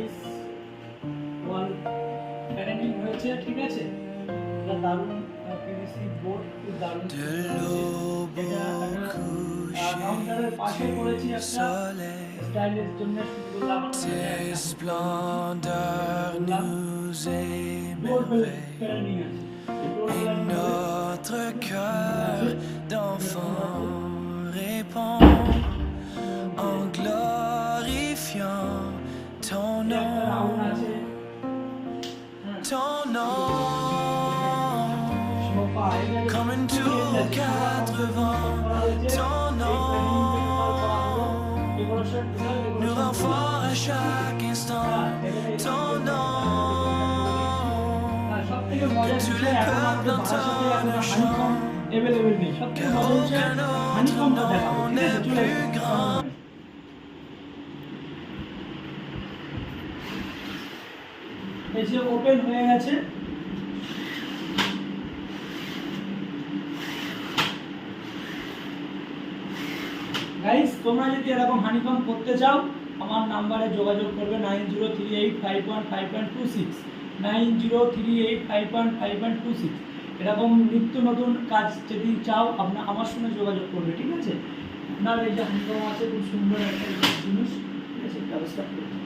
Nice ওয়াল panelling হয়েছে, ঠিক আছে। এটা দারুণ পিভিসি বোর্ড, দারুণ কাউন্টারের পাশে করেছি একটা স্টাইলের জন্য সুন্দর Notre cœur d'enfant répond en glorifiant ton nom, ton nom, comme une tour aux quatre vents, ton nom nous rend fort à chaque instant, ton nom. Que tous les peuples entendent le chant, car aucun autre nom n'est plus grand. এই যে open হয়ে গেছে, guys তোমরা যদি এরকম honeycomb করতে চাও আমার নাম্বারে যোগাযোগ করবে 9038515126 9038515126। এরকম নিত্য নতুন কাজ যদি চাও আপনারা আমার সঙ্গে যোগাযোগ করবে, ঠিক আছে। আপনার এই যে হানিকম আছে খুব সুন্দর একটা জিনিস, ঠিক আছে, ব্যবস্থা করবে।